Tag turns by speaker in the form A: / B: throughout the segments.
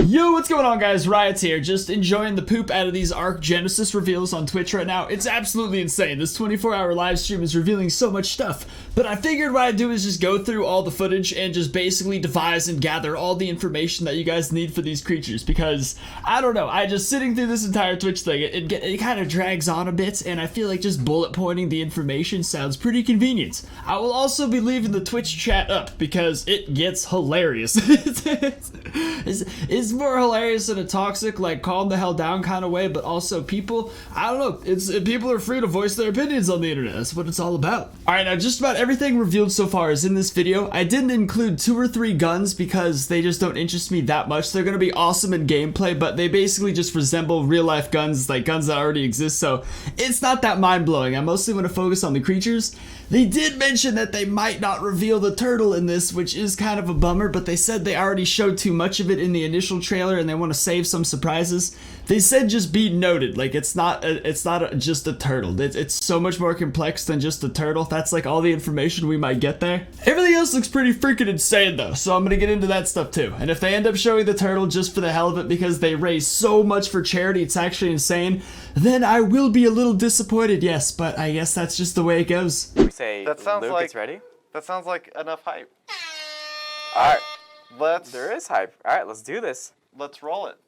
A: Yo, what's going on, guys? Riot here, just enjoying the poop out of these Arc Genesis reveals on Twitch right now. It's absolutely insane. This 24-hour live stream is revealing so much stuff, but I figured what I'd do is just go through all the footage and just basically devise and gather all the information that you guys need for these creatures, because, I don't know, sitting through this entire Twitch thing, it kind of drags on a bit, and I feel like just bullet pointing the information sounds pretty convenient. I will also be leaving the Twitch chat up, because it gets hilarious. It's more hilarious in a toxic, like, calm the hell down kind of way, but also people, I don't know, people are free to voice their opinions on the internet. That's what it's all about. Alright, now just about everything revealed so far is in this video. I didn't include 2 or 3 guns because they just don't interest me that much. They're gonna be awesome in gameplay, but they basically just resemble real life guns, like guns that already exist, so it's not that mind-blowing. I mostly want to focus on the creatures. They did mention that they might not reveal the turtle in this, which is kind of a bummer, but they said they already showed too much of it in the initial trailer and they want to save some surprises. They said just be noted, like it's not just a turtle. It's so much more complex than just a turtle. That's like all the information we might get there. Everything else looks pretty freaking insane though, so I'm gonna get into that stuff too. And if they end up showing the turtle just for the hell of it because they raise so much for charity, it's actually insane, then I will be a little disappointed, yes, but I guess that's just the way it goes.
B: We say
C: that sounds
B: Luke
C: like,
B: is ready?
C: That sounds like enough hype.
B: Alright. There is hype. Alright, let's do this.
C: Let's roll it.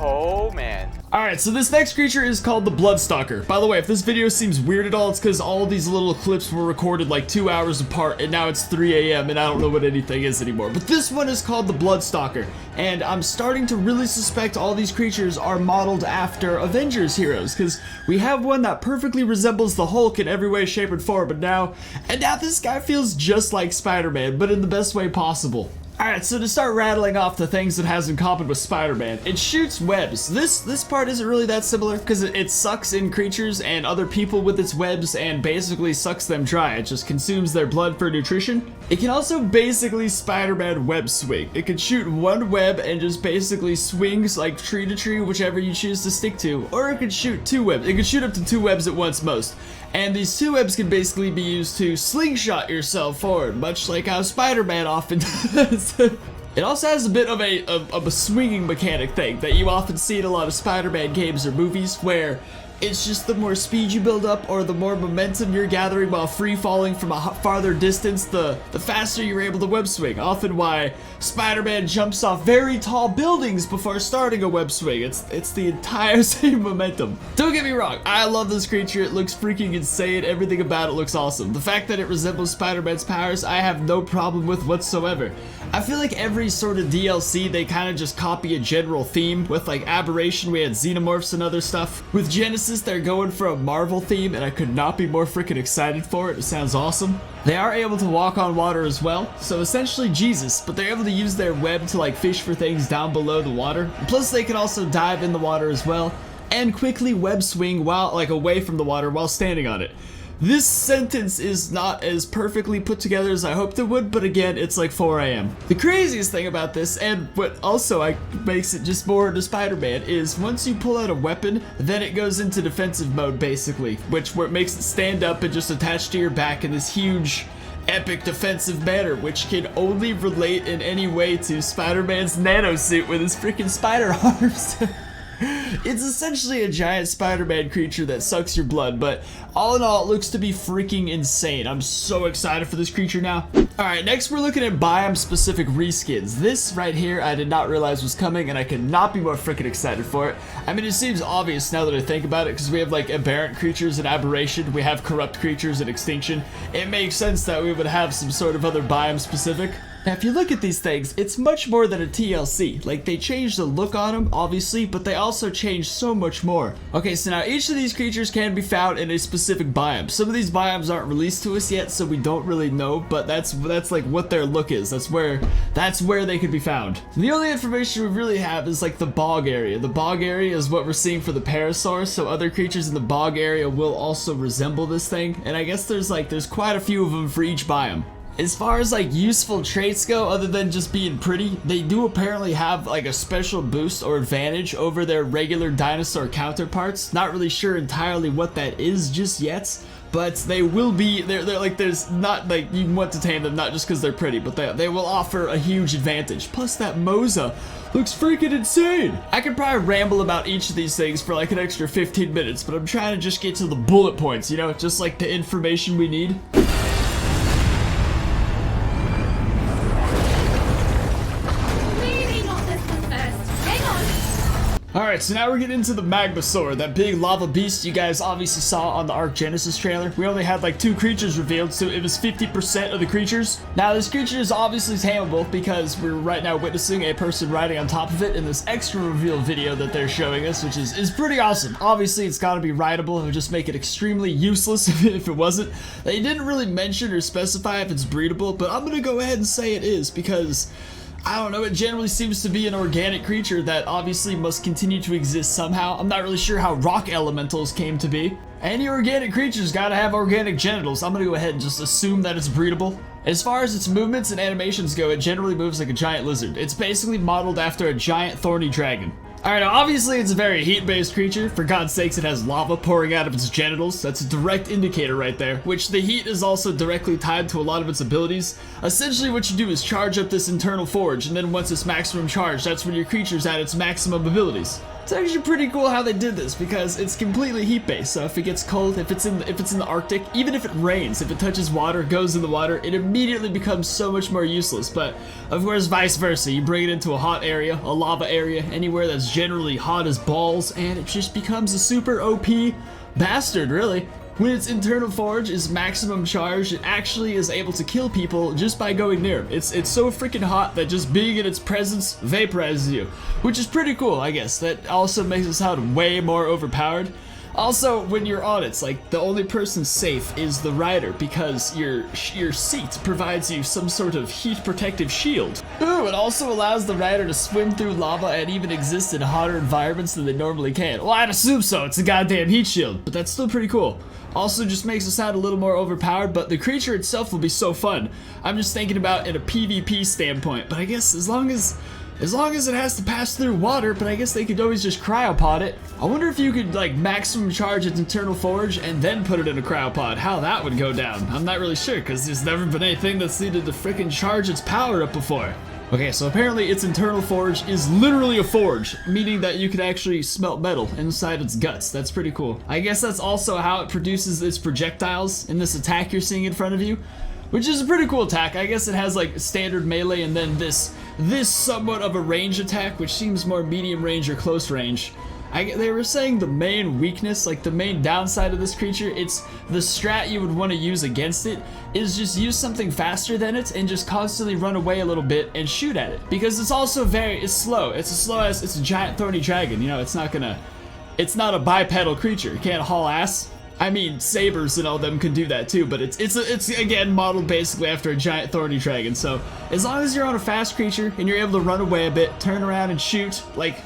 B: Oh man.
A: Alright, so this next creature is called the BloodStalker. By the way, if this video seems weird at all, it's because all of these little clips were recorded like 2 hours apart, and now it's 3 a.m. and I don't know what anything is anymore. But this one is called the BloodStalker, and I'm starting to really suspect all these creatures are modeled after Avengers heroes, because we have one that perfectly resembles the Hulk in every way, shape, and form, but now this guy feels just like Spider-Man, but in the best way possible. Alright, so to start rattling off the things it has in common with Spider-Man, it shoots webs. This part isn't really that similar because it sucks in creatures and other people with its webs and basically sucks them dry. It just consumes their blood for nutrition. It can also basically Spider-Man web swing. It can shoot one web and just basically swings like tree to tree, whichever you choose to stick to, or it could shoot 2 webs. It can shoot up to 2 webs at once most. And these 2 webs can basically be used to slingshot yourself forward, much like how Spider-Man often does. It also has a bit of a swinging mechanic thing that you often see in a lot of Spider-Man games or movies, where it's just the more speed you build up or the more momentum you're gathering while free falling from a farther distance, the faster you're able to web swing. Often why Spider-Man jumps off very tall buildings before starting a web swing. It's the entire same momentum. Don't get me wrong, I love this creature. It looks freaking insane. Everything about it looks awesome. The fact that it resembles Spider-Man's powers, I have no problem with whatsoever. I feel like every sort of DLC, they kind of just copy a general theme. With like Aberration, we had Xenomorphs and other stuff. With Genesis, they're going for a Marvel theme, and I could not be more freaking excited for it. It sounds awesome. They are able to walk on water as well, so essentially Jesus, but they're able to use their web to like fish for things down below the water. Plus they can also dive in the water as well, and quickly web swing while like away from the water while standing on it. This sentence is not as perfectly put together as I hoped it would, but again, it's like 4 a.m. The craziest thing about this, and what also makes it just more into Spider-Man, is once you pull out a weapon, then it goes into defensive mode basically, where it makes it stand up and just attach to your back in this huge, epic defensive manner, which can only relate in any way to Spider-Man's nanosuit with his freaking spider arms. It's essentially a giant Spider-Man creature that sucks your blood, but all in all, it looks to be freaking insane. I'm so excited for this creature now. Alright, next we're looking at Biome-specific reskins. This right here, I did not realize was coming, and I could not be more freaking excited for it. I mean, it seems obvious now that I think about it, because we have, like, aberrant creatures and aberration. We have corrupt creatures and extinction. It makes sense that we would have some sort of other Biome-specific. Now, if you look at these things, it's much more than a TLC. Like, they changed the look on them, obviously, but they also changed so much more. Okay, so now each of these creatures can be found in a specific biome. Some of these biomes aren't released to us yet, so we don't really know, but that's like what their look is. That's where they could be found. The only information we really have is like the bog area. The bog area is what we're seeing for the parasaur, so other creatures in the bog area will also resemble this thing, and I guess there's quite a few of them for each biome. As far as like useful traits go, other than just being pretty, they do apparently have like a special boost or advantage over their regular dinosaur counterparts. Not really sure entirely what that is just yet, but they will be, they're like, there's not like, you want to tame them not just because they're pretty, but they will offer a huge advantage. Plus that Moza looks freaking insane. I could probably ramble about each of these things for like an extra 15 minutes, but I'm trying to just get to the bullet points, you know, just like the information we need. Alright, so now we're getting into the Magmasaur, that big lava beast you guys obviously saw on the Ark Genesis trailer. We only had like 2 creatures revealed, so it was 50% of the creatures. Now this creature is obviously tameable because we're right now witnessing a person riding on top of it in this extra reveal video that they're showing us, which is pretty awesome. Obviously it's gotta be rideable, it would just make it extremely useless if it wasn't. They didn't really mention or specify if it's breedable, but I'm gonna go ahead and say it is because I don't know, it generally seems to be an organic creature that obviously must continue to exist somehow. I'm not really sure how rock elementals came to be. Any organic creature's gotta have organic genitals. I'm gonna go ahead and just assume that it's breedable. As far as its movements and animations go, it generally moves like a giant lizard. It's basically modeled after a giant thorny dragon. Alright, now obviously it's a very heat-based creature. For God's sakes, it has lava pouring out of its genitals. That's a direct indicator right there, which the heat is also directly tied to a lot of its abilities. Essentially what you do is charge up this internal forge, and then once it's maximum charge, that's when your creature's at its maximum abilities. It's actually pretty cool how they did this because it's completely heat-based, so if it gets cold, if it's in the Arctic, even if it rains, if it touches water, goes in the water, it immediately becomes so much more useless. But of course vice versa, you bring it into a hot area, a lava area, anywhere that's generally hot as balls, and it just becomes a super OP bastard, really. When its internal forge is maximum charged, it actually is able to kill people just by going near them. It's so freaking hot that just being in its presence vaporizes you, which is pretty cool, I guess. That also makes it sound way more overpowered. Also, when you're on it, it's like the only person safe is the rider because your seat provides you some sort of heat protective shield. Ooh, it also allows the rider to swim through lava and even exist in hotter environments than they normally can. Well, I'd assume so, it's a goddamn heat shield, but that's still pretty cool. Also just makes it sound a little more overpowered, but the creature itself will be so fun. I'm just thinking about in a PvP standpoint, but I guess as long as it has to pass through water, but I guess they could always just cryopod it. I wonder if you could like maximum charge its internal forge and then put it in a cryopod, how that would go down. I'm not really sure because there's never been anything that's needed to frickin' charge its power up before. Okay, so apparently its internal forge is literally a forge, meaning that you could actually smelt metal inside its guts. That's pretty cool. I guess that's also how it produces its projectiles in this attack you're seeing in front of you, which is a pretty cool attack. I guess it has like standard melee and then this somewhat of a range attack, which seems more medium range or close range. They were saying the main weakness, like the main downside of this creature, it's the strat you would want to use against it is just use something faster than it and just constantly run away a little bit and shoot at it. Because it's also it's slow. It's a giant thorny dragon, you know, it's not a bipedal creature. It can't haul ass. I mean, sabers and all them can do that too, but it's again modeled basically after a giant thorny dragon. So as long as you're on a fast creature and you're able to run away a bit, turn around and shoot, like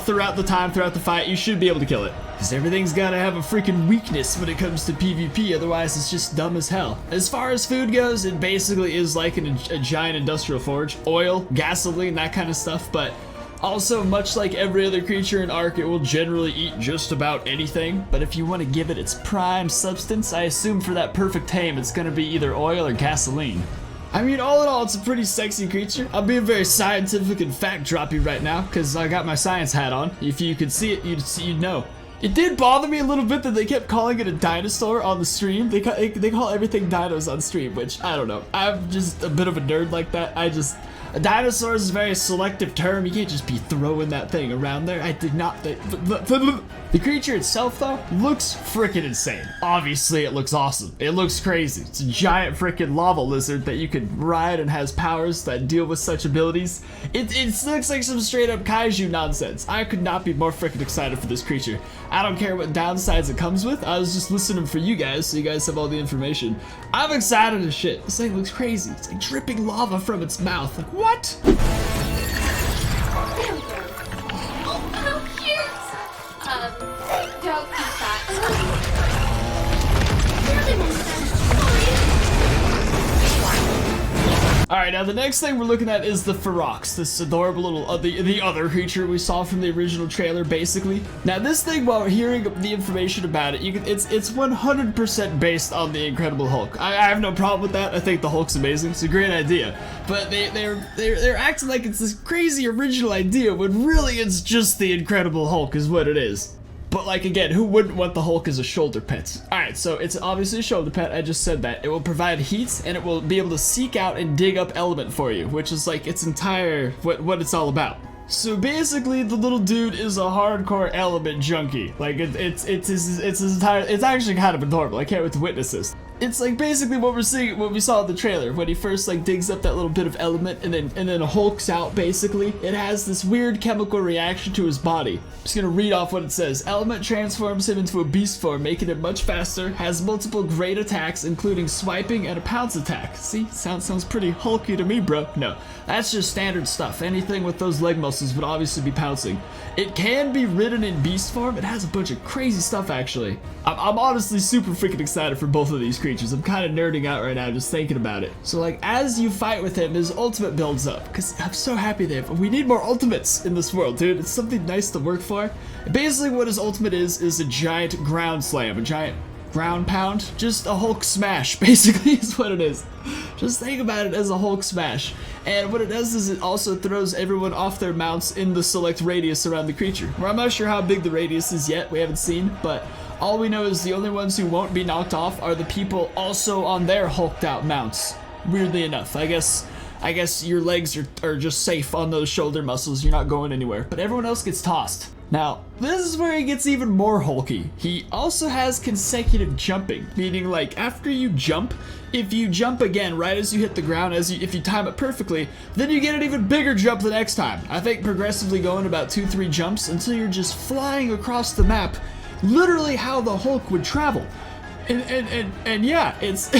A: throughout the fight, you should be able to kill it. Because everything's gotta have a freaking weakness when it comes to PvP, otherwise it's just dumb as hell. As far as food goes, it basically is like a giant industrial forge. Oil, gasoline, that kind of stuff, but also, much like every other creature in Ark, it will generally eat just about anything, but if you want to give it its prime substance, I assume for that perfect tame, it's gonna be either oil or gasoline. I mean, all in all, it's a pretty sexy creature. I'm being very scientific and fact-droppy right now, because I got my science hat on. If you could see it, you'd know. It did bother me a little bit that they kept calling it a dinosaur on the stream. They call everything dinos on stream, which, I don't know. I'm just a bit of a nerd like that. A dinosaur is a very selective term. You can't just be throwing that thing around there. I did not. The creature itself, though, looks freaking insane. Obviously, it looks awesome. It looks crazy. It's a giant freaking lava lizard that you could ride and has powers that deal with such abilities. It looks like some straight up kaiju nonsense. I could not be more freaking excited for this creature. I don't care what downsides it comes with. I was just listening for you guys, so you guys have all the information. I'm excited as shit. This thing looks crazy. It's like dripping lava from its mouth. Like, what?
D: Oh, how cute! Don't eat that.
A: Alright, now the next thing we're looking at is the Ferox, this adorable little, the other creature we saw from the original trailer, basically. Now this thing, while hearing the information about it, it's 100% based on the Incredible Hulk. I have no problem with that. I think the Hulk's amazing. It's a great idea. But they're acting like it's this crazy original idea when really it's just the Incredible Hulk is what it is. But like, again, who wouldn't want the Hulk as a shoulder pet? Alright, so it's obviously a shoulder pet, I just said that. It will provide heat, and it will be able to seek out and dig up element for you, which is like its entire, what it's all about. So basically, the little dude is a hardcore element junkie. Like, it's his entire, it's actually kind of adorable. I can't wait to witness this. It's like basically what we saw in the trailer when he first like digs up that little bit of element and then hulks out. Basically, it has this weird chemical reaction to his body. I'm just gonna read off what it says. Element transforms him into a beast form, making him much faster. Has multiple great attacks, including swiping and a pounce attack. See, sounds pretty hulky to me, bro. No, that's just standard stuff. Anything with those leg muscles would obviously be pouncing. It can be ridden in beast form. It has a bunch of crazy stuff actually. I'm honestly super freaking excited for both of these creatures. I'm kind of nerding out right now just thinking about it. So like, as you fight with him, his ultimate builds up, because I'm so happy we need more ultimates in this world, dude. It's something nice to work for. Basically what his ultimate is a giant ground slam, a giant ground pound, just a Hulk smash, basically is what it is. Just think about it as a Hulk smash. And what it does is it also throws everyone off their mounts in the select radius around the creature. Well, I'm not sure how big the radius is yet, we haven't seen, but all we know is the only ones who won't be knocked off are the people also on their hulked out mounts. Weirdly enough, I guess your legs are just safe on those shoulder muscles, you're not going anywhere, but everyone else gets tossed. Now, this is where he gets even more hulky. He also has consecutive jumping, meaning like after you jump, if you jump again right as you hit the ground, if you time it perfectly, then you get an even bigger jump the next time. I think progressively going about 2-3 jumps until you're just flying across the map, literally how the Hulk would travel. And yeah, it's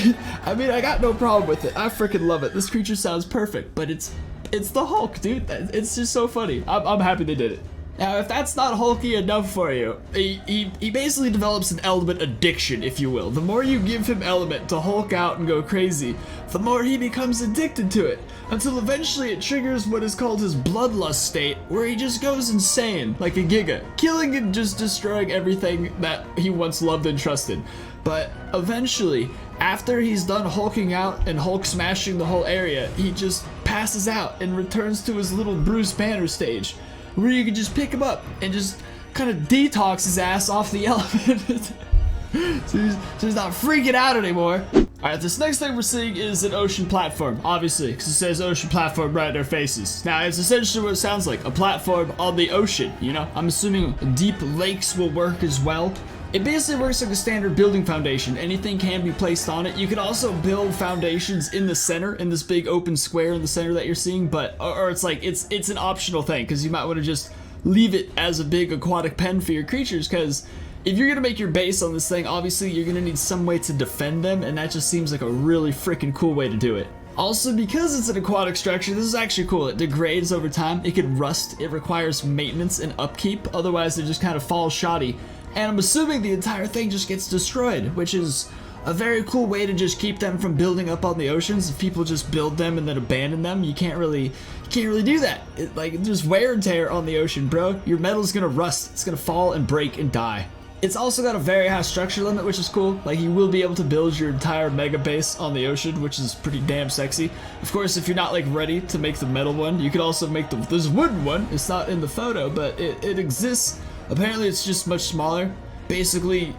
A: I mean, I got no problem with it. I freaking love it. This creature sounds perfect, but it's the Hulk, dude. It's just so funny. I'm happy they did it. Now, if that's not hulky enough for you, he basically develops an element addiction, if you will. The more you give him element to hulk out and go crazy, the more he becomes addicted to it, until eventually it triggers what is called his bloodlust state, where he just goes insane, like a Giga, killing and just destroying everything that he once loved and trusted. But eventually, after he's done hulking out and Hulk smashing the whole area, he just passes out and returns to his little Bruce Banner stage, where you can just pick him up and just kind of detox his ass off the element. so he's not freaking out anymore. Alright, this next thing we're seeing is an ocean platform, obviously, because it says ocean platform right in our faces. Now, it's essentially what it sounds like, a platform on the ocean, you know? I'm assuming deep lakes will work as well. It basically works like a standard building foundation. Anything can be placed on it. You can also build foundations in the center, in this big open square in the center that you're seeing, but or it's like it's an optional thing, because you might want to just leave it as a big aquatic pen for your creatures, because if you're gonna make your base on this thing, obviously you're gonna need some way to defend them, and that just seems like a really freaking cool way to do it. Also, because it's an aquatic structure, this is actually cool. It degrades over time, it can rust, it requires maintenance and upkeep, otherwise it just kind of falls shoddy. And I'm assuming the entire thing just gets destroyed, which is a very cool way to just keep them from building up on the oceans. If people just build them and then abandon them, you can't really do that. Like, there's wear and tear on the ocean, bro. Your metal's gonna rust, it's gonna fall and break and die. It's also got a very high structure limit, which is cool. Like, you will be able to build your entire mega base on the ocean, which is pretty damn sexy. Of course, if you're not like ready to make the metal one, you could also make this wooden one. It's not in the photo, but it exists. Apparently it's just much smaller. Basically,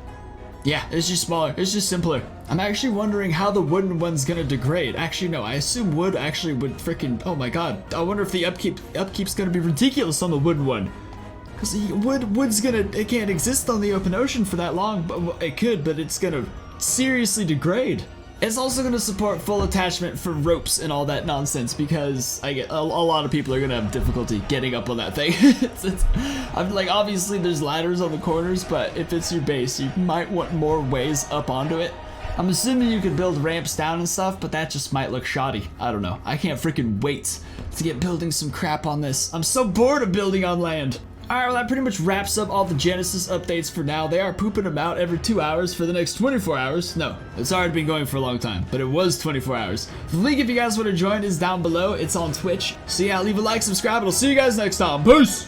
A: Yeah, it's just smaller. It's just simpler. I'm actually wondering how the wooden one's gonna degrade. Actually, no, I assume wood actually would freaking. Oh my god. I wonder if the upkeep's gonna be ridiculous on the wooden one. Cause wood's gonna. It can't exist on the open ocean for that long. But well, it could, but it's gonna seriously degrade. It's also going to support full attachment for ropes and all that nonsense because I get a lot of people are going to have difficulty getting up on that thing. I'm like, obviously there's ladders on the corners, but if it's your base, you might want more ways up onto it. I'm assuming you could build ramps down and stuff, but that just might look shoddy. I don't know. I can't freaking wait to get building some crap on this. I'm so bored of building on land. Alright, well that pretty much wraps up all the Genesis updates for now. They are pooping them out every 2 hours for the next 24 hours. No, it's already been going for a long time, but it was 24 hours. The link if you guys want to join is down below. It's on Twitch. So yeah, leave a like, subscribe, and I'll see you guys next time. Peace!